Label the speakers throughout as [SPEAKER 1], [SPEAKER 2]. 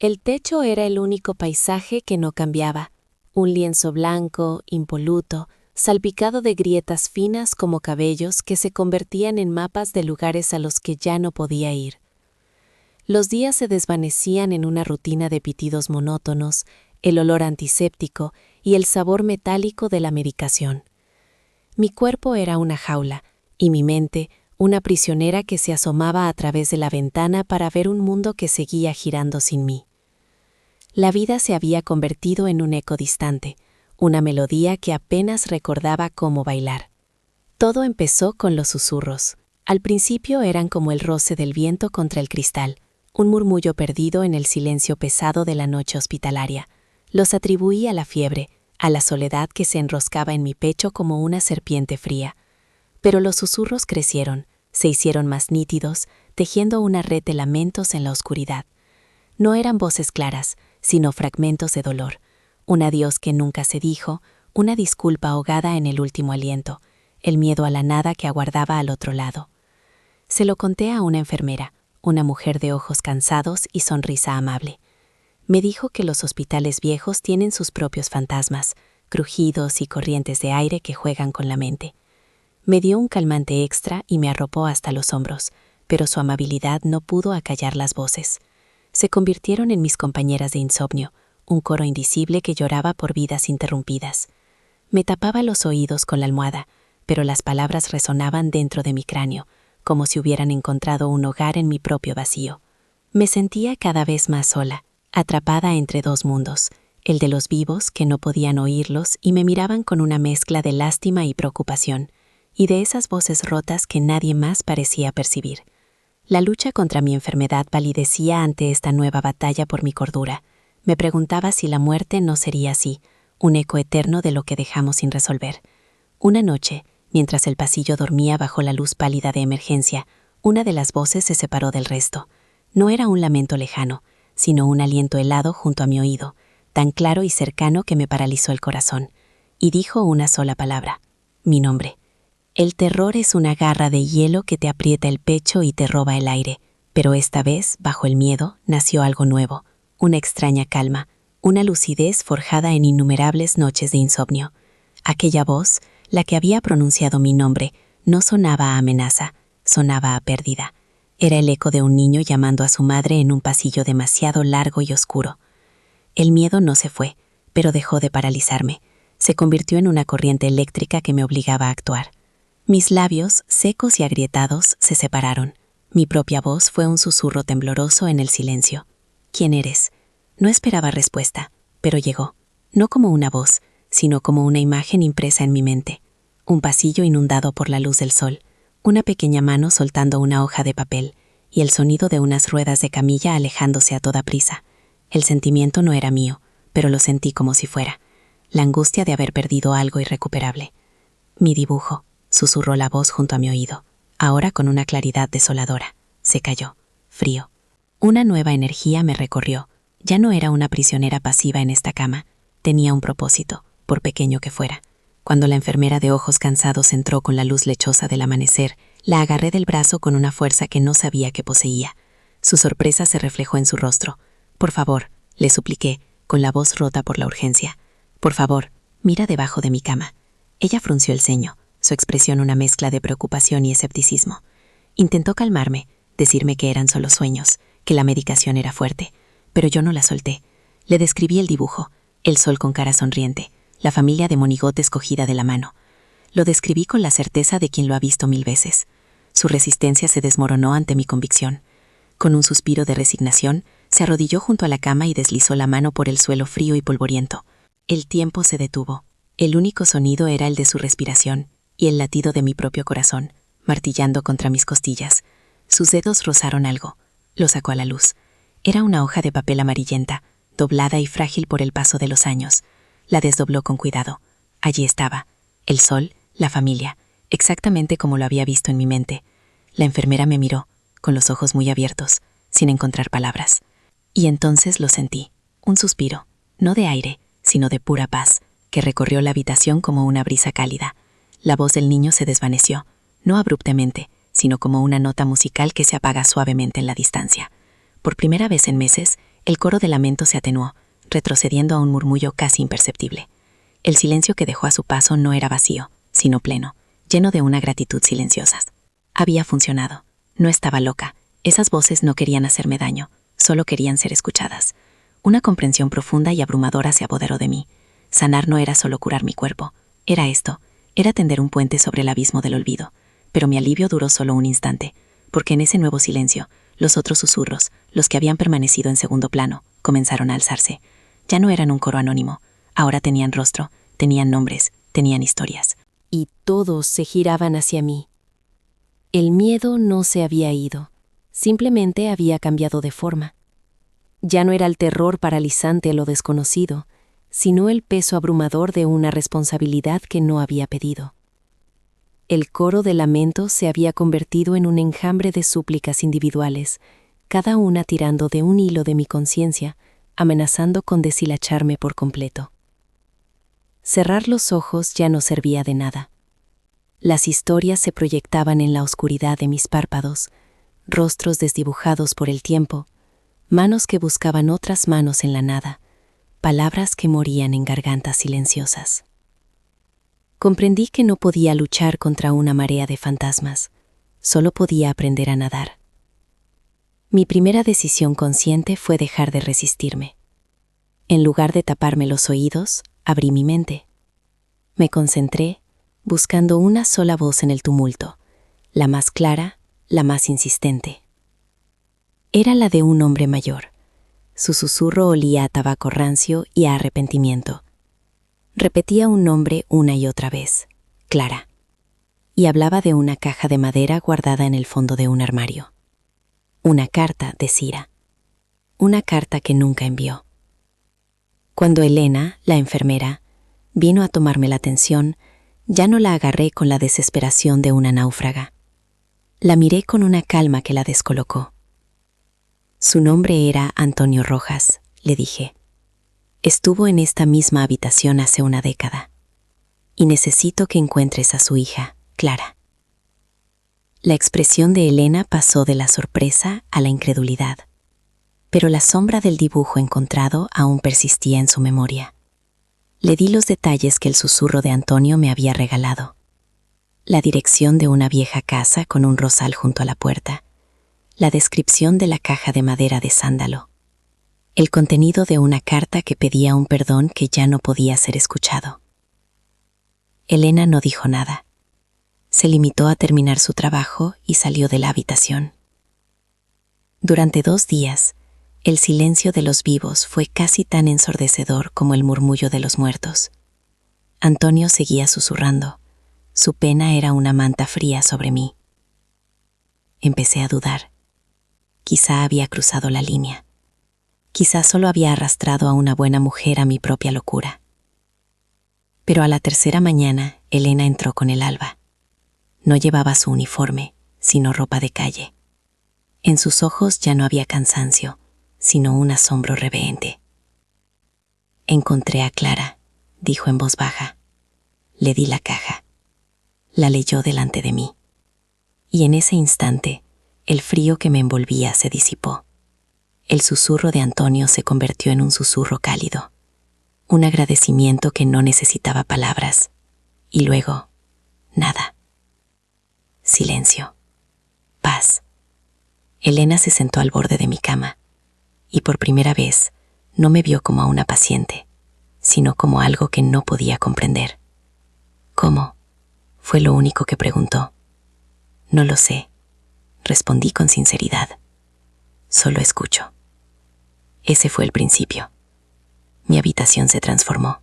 [SPEAKER 1] El techo era el único paisaje que no cambiaba. Un lienzo blanco, impoluto, salpicado de grietas finas como cabellos que se convertían en mapas de lugares a los que ya no podía ir. Los días se desvanecían en una rutina de pitidos monótonos, el olor antiséptico y el sabor metálico de la medicación. Mi cuerpo era una jaula, y mi mente, una prisionera que se asomaba a través de la ventana para ver un mundo que seguía girando sin mí. La vida se había convertido en un eco distante, una melodía que apenas recordaba cómo bailar. Todo empezó con los susurros. Al principio eran como el roce del viento contra el cristal, un murmullo perdido en el silencio pesado de la noche hospitalaria. Los atribuí a la fiebre, a la soledad que se enroscaba en mi pecho como una serpiente fría. Pero los susurros crecieron, se hicieron más nítidos, tejiendo una red de lamentos en la oscuridad. No eran voces claras, sino fragmentos de dolor, un adiós que nunca se dijo, una disculpa ahogada en el último aliento, el miedo a la nada que aguardaba al otro lado. Se lo conté a una enfermera, una mujer de ojos cansados y sonrisa amable. Me dijo que los hospitales viejos tienen sus propios fantasmas, crujidos y corrientes de aire que juegan con la mente. Me dio un calmante extra y me arropó hasta los hombros, pero su amabilidad no pudo acallar las voces. Se convirtieron en mis compañeras de insomnio, un coro indecible que lloraba por vidas interrumpidas. Me tapaba los oídos con la almohada, pero las palabras resonaban dentro de mi cráneo, como si hubieran encontrado un hogar en mi propio vacío. Me sentía cada vez más sola, atrapada entre dos mundos, el de los vivos que no podían oírlos y me miraban con una mezcla de lástima y preocupación, y de esas voces rotas que nadie más parecía percibir. La lucha contra mi enfermedad palidecía ante esta nueva batalla por mi cordura. Me preguntaba si la muerte no sería así, un eco eterno de lo que dejamos sin resolver. Una noche, mientras el pasillo dormía bajo la luz pálida de emergencia, una de las voces se separó del resto. No era un lamento lejano, sino un aliento helado junto a mi oído, tan claro y cercano que me paralizó el corazón, y dijo una sola palabra: mi nombre. El terror es una garra de hielo que te aprieta el pecho y te roba el aire, pero esta vez, bajo el miedo, nació algo nuevo, una extraña calma, una lucidez forjada en innumerables noches de insomnio. Aquella voz, la que había pronunciado mi nombre, no sonaba a amenaza, sonaba a pérdida. Era el eco de un niño llamando a su madre en un pasillo demasiado largo y oscuro. El miedo no se fue, pero dejó de paralizarme. Se convirtió en una corriente eléctrica que me obligaba a actuar. Mis labios, secos y agrietados, se separaron. Mi propia voz fue un susurro tembloroso en el silencio. ¿Quién eres? No esperaba respuesta, pero llegó. No como una voz, sino como una imagen impresa en mi mente. Un pasillo inundado por la luz del sol, una pequeña mano soltando una hoja de papel, y el sonido de unas ruedas de camilla alejándose a toda prisa. El sentimiento no era mío, pero lo sentí como si fuera. La angustia de haber perdido algo irrecuperable. Mi dibujo, susurró la voz junto a mi oído, ahora con una claridad desoladora. Se calló, frío. Una nueva energía me recorrió. Ya no era una prisionera pasiva en esta cama. Tenía un propósito, por pequeño que fuera. Cuando la enfermera de ojos cansados entró con la luz lechosa del amanecer, la agarré del brazo con una fuerza que no sabía que poseía. Su sorpresa se reflejó en su rostro. «Por favor», le supliqué, con la voz rota por la urgencia. «Por favor, mira debajo de mi cama». Ella frunció el ceño, su expresión una mezcla de preocupación y escepticismo. Intentó calmarme, decirme que eran solo sueños, que la medicación era fuerte, pero yo no la solté. Le describí el dibujo, el sol con cara sonriente, la familia de monigotes cogida de la mano. Lo describí con la certeza de quien lo ha visto 1000 veces. Su resistencia se desmoronó ante mi convicción. Con un suspiro de resignación, se arrodilló junto a la cama y deslizó la mano por el suelo frío y polvoriento. El tiempo se detuvo. El único sonido era el de su respiración y el latido de mi propio corazón, martillando contra mis costillas. Sus dedos rozaron algo. Lo sacó a la luz. Era una hoja de papel amarillenta, doblada y frágil por el paso de los años. La desdobló con cuidado. Allí estaba. El sol, la familia, exactamente como lo había visto en mi mente. La enfermera me miró, con los ojos muy abiertos, sin encontrar palabras. Y entonces lo sentí. Un suspiro, no de aire, sino de pura paz, que recorrió la habitación como una brisa cálida. La voz del niño se desvaneció, no abruptamente, sino como una nota musical que se apaga suavemente en la distancia. Por primera vez en meses,
[SPEAKER 2] El coro de lamento se atenuó, retrocediendo a un murmullo casi imperceptible. El silencio que dejó a su paso no era vacío, sino pleno, lleno de una gratitud silenciosa. Había funcionado. No estaba loca. Esas voces no querían hacerme daño, solo querían ser escuchadas. Una comprensión profunda y abrumadora se apoderó de mí. Sanar no era solo curar mi cuerpo, era esto, era tender un puente sobre el abismo del olvido. Pero mi alivio duró solo un instante, porque en ese nuevo silencio, los otros susurros, los que habían permanecido en segundo plano, comenzaron a alzarse. Ya no eran un coro anónimo, ahora tenían rostro, tenían nombres, tenían historias.
[SPEAKER 1] Y todos se giraban hacia mí. El miedo no se había ido, simplemente había cambiado de forma. Ya no era el terror paralizante a lo desconocido, sino el peso abrumador de una responsabilidad que no había pedido. El coro de lamento se había convertido en un enjambre de súplicas individuales, cada una tirando de un hilo de mi conciencia, amenazando con deshilacharme por completo. Cerrar los ojos ya no servía de nada. Las historias se proyectaban en la oscuridad de mis párpados, rostros desdibujados por el tiempo, manos que buscaban otras manos en la nada, palabras que morían en gargantas silenciosas. Comprendí que no podía luchar contra una marea de fantasmas, solo podía aprender a nadar. Mi primera decisión consciente fue dejar de resistirme. En lugar de taparme los oídos, abrí mi mente. Me concentré, buscando una sola voz en el tumulto, la más clara, la más insistente. Era la de un hombre mayor. Su susurro olía a tabaco rancio y a arrepentimiento. Repetía un nombre una y otra vez, Clara, y hablaba de una caja de madera guardada en el fondo de un armario. Una carta de Cira. Una carta que nunca envió. Cuando Elena, la enfermera, vino a tomarme la atención, ya no la agarré con la desesperación de una náufraga. La miré con una calma que la descolocó. Su nombre era Antonio Rojas, le dije. Estuvo en esta misma habitación hace una década. Y necesito que encuentres a su hija, Clara. La expresión de Elena pasó de la sorpresa a la incredulidad, pero la sombra del dibujo encontrado aún persistía en su memoria. Le di los detalles que el susurro de Antonio me había regalado. La dirección de una vieja casa con un rosal junto a la puerta, la descripción de la caja de madera de sándalo, el contenido de una carta que pedía un perdón que ya no podía ser escuchado. Elena no dijo nada. Se limitó a terminar su trabajo y salió de la habitación. Durante 2 días, el silencio de los vivos fue casi tan ensordecedor como el murmullo de los muertos. Antonio seguía susurrando. Su pena era una manta fría sobre mí. Empecé a dudar. Quizá había cruzado la línea. Quizá solo había arrastrado a una buena mujer a mi propia locura. Pero a la tercera mañana, Elena entró con el alba. No llevaba su uniforme, sino ropa de calle. En sus ojos ya no había cansancio, sino un asombro reverente. Encontré a Clara, dijo en voz baja. Le di la caja. La leyó delante de mí. Y en ese instante, el frío que me envolvía se disipó. El susurro de Antonio se convirtió en un susurro cálido. Un agradecimiento que no necesitaba palabras. Y luego, nada. Silencio. Paz. Elena se sentó al borde de mi cama. Y por primera vez, no me vio como a una paciente, sino como algo que no podía comprender. ¿Cómo? Fue lo único que preguntó. No lo sé, respondí con sinceridad. Solo escucho. Ese fue el principio. Mi habitación se transformó.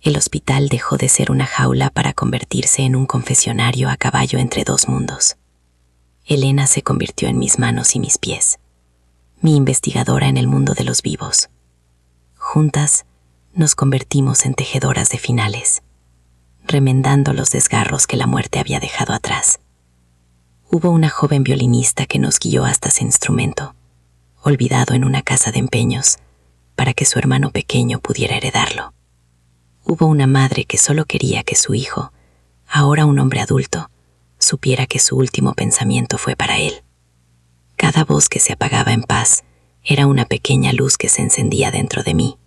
[SPEAKER 1] El hospital dejó de ser una jaula para convertirse en un confesionario a caballo entre 2 mundos. Elena se convirtió en mis manos y mis pies, mi investigadora en el mundo de los vivos. Juntas nos convertimos en tejedoras de finales, remendando los desgarros que la muerte había dejado atrás. Hubo una joven violinista que nos guió hasta ese instrumento, olvidado en una casa de empeños, para que su hermano pequeño pudiera heredarlo. Hubo una madre que solo quería que su hijo, ahora un hombre adulto, supiera que su último pensamiento fue para él. Cada voz que se apagaba en paz
[SPEAKER 2] Era una pequeña luz que se encendía dentro de mí.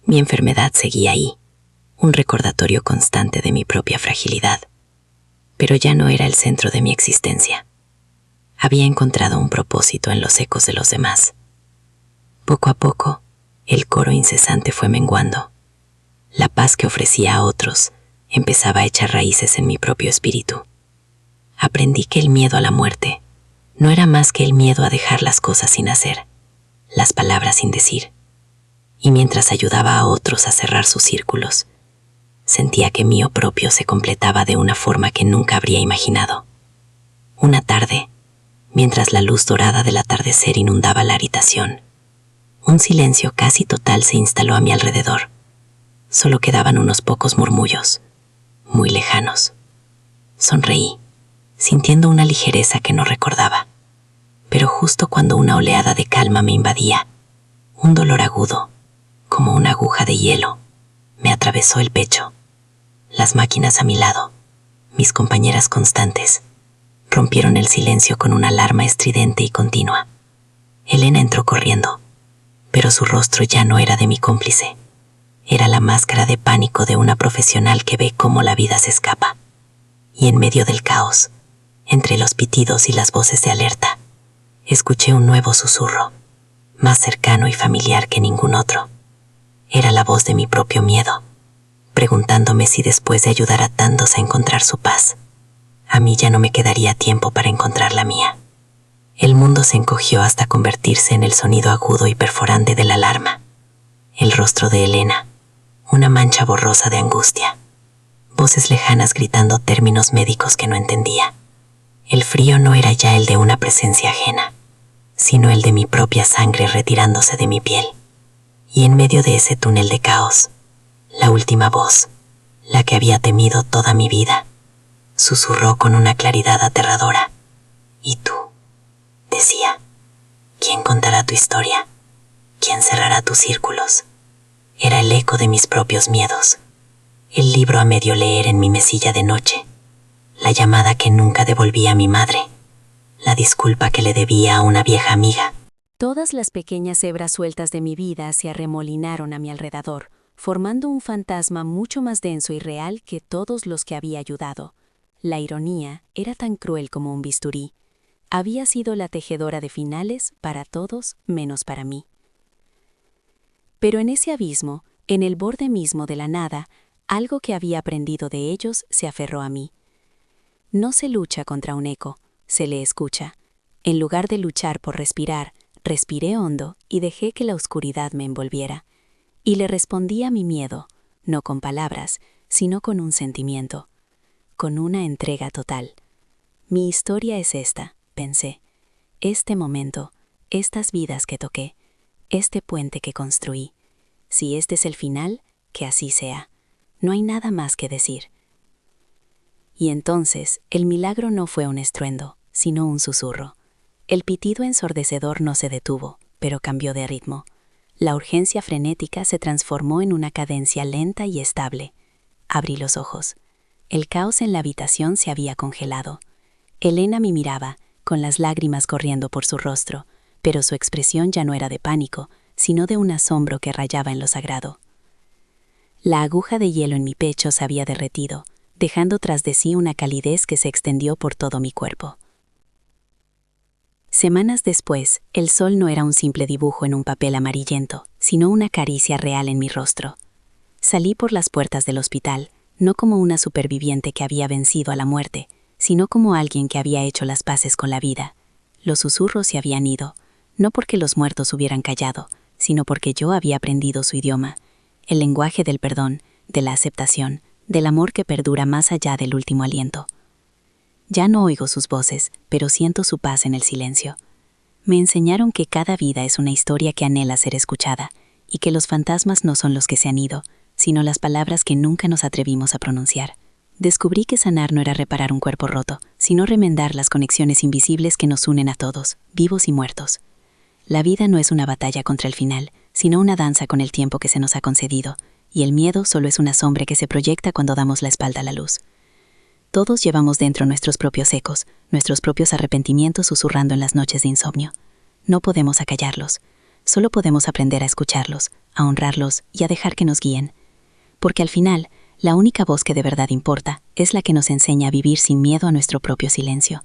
[SPEAKER 2] Mi enfermedad seguía ahí, un recordatorio constante de mi propia fragilidad. Pero ya no era el centro de mi existencia. Había encontrado un propósito en los ecos de los demás. Poco a poco, el coro incesante fue menguando. La paz que ofrecía a otros empezaba a echar raíces en mi propio espíritu. Aprendí que el miedo a la muerte no era más que el miedo a dejar las cosas sin hacer, las palabras sin decir. Y mientras ayudaba a otros a cerrar sus círculos, sentía que mío propio se completaba de una forma que nunca habría imaginado. Una tarde, mientras la luz dorada del atardecer inundaba la habitación, un silencio casi total se instaló a mi alrededor. Solo quedaban unos pocos murmullos, muy lejanos. Sonreí, sintiendo una ligereza que no recordaba. Pero justo cuando una oleada de calma me invadía, un dolor agudo, como una aguja de hielo, me atravesó el pecho. Las máquinas a mi lado, mis compañeras constantes, rompieron el silencio con una alarma estridente y continua. Elena entró corriendo, pero su rostro ya no era de mi cómplice. Era la máscara de pánico de una profesional que ve cómo la vida se escapa. Y en medio del caos, entre los pitidos y las voces de alerta, escuché un nuevo susurro, más cercano y familiar que ningún otro. Era la voz de mi propio miedo, preguntándome si después de ayudar a tantos a encontrar su paz, a mí ya no me quedaría tiempo para encontrar la mía. El mundo se encogió hasta convertirse en el sonido agudo y perforante de la alarma. El rostro de Elena, una mancha borrosa de angustia. Voces lejanas gritando términos médicos que no entendía. El frío no era ya el de una presencia ajena, sino el de mi propia sangre retirándose de mi piel. Y en medio de ese túnel de caos, la última voz, la que había temido toda mi vida, susurró con una claridad aterradora. ¿Y tú? Decía. ¿Quién contará tu historia? ¿Quién cerrará tus círculos? Era el eco de mis propios miedos. El libro a medio leer en mi mesilla de noche. La llamada que nunca devolví a mi madre. La disculpa que le debía a una vieja amiga.
[SPEAKER 1] Todas las pequeñas hebras sueltas de mi vida se arremolinaron a mi alrededor, formando un fantasma mucho más denso y real que todos los que había ayudado. La ironía era tan cruel como un bisturí. Había sido la tejedora de finales para todos menos para mí. Pero en ese abismo, en el borde mismo de la nada, algo que había aprendido de ellos se aferró a mí. No se lucha contra un eco, se le escucha. En lugar de luchar por respirar, respiré hondo y dejé que la oscuridad me envolviera. Y le respondí a mi miedo, no con palabras, sino con un sentimiento, con una entrega total. Mi historia es esta, pensé. Este momento, estas vidas que toqué, este puente que construí. Si este es el final, que así sea. No hay nada más que decir. Y entonces, el milagro no fue un estruendo, sino un susurro. El pitido ensordecedor no se detuvo, pero cambió de ritmo. La urgencia frenética se transformó en una cadencia lenta y estable. Abrí los ojos. El caos en la habitación se había congelado. Elena me miraba, con las lágrimas corriendo por su rostro, pero su expresión ya no era de pánico, sino de un asombro que rayaba en lo sagrado. La aguja de hielo en mi pecho se había derretido, dejando tras de sí una calidez que se extendió por todo mi cuerpo. Semanas después, el sol no era un simple dibujo en un papel amarillento, sino una caricia real en mi rostro. Salí por las puertas del hospital, no como una superviviente que había vencido a la muerte, sino como alguien que había hecho las paces con la vida. Los susurros se habían ido, no porque los muertos hubieran callado, sino porque yo había aprendido su idioma, el lenguaje del perdón, de la aceptación, del amor que perdura más allá del último aliento. Ya no oigo sus voces, pero siento su paz en el silencio. Me enseñaron que cada vida es una historia que anhela ser escuchada, y que los fantasmas no son los que se han ido, sino las palabras que nunca nos atrevimos a pronunciar. Descubrí que sanar no era reparar un cuerpo roto, sino remendar las conexiones invisibles que nos unen a todos, vivos y muertos. La vida no es una batalla contra el final, sino una danza con el tiempo que se nos ha concedido, y el miedo solo es una sombra que se proyecta cuando damos la espalda a la luz. Todos llevamos dentro nuestros propios ecos, nuestros propios arrepentimientos susurrando en las noches de insomnio.
[SPEAKER 2] No podemos acallarlos, solo podemos aprender a escucharlos, a honrarlos y a dejar que nos guíen. Porque al final, la única voz que de verdad importa es la que nos enseña a vivir sin miedo a nuestro propio silencio.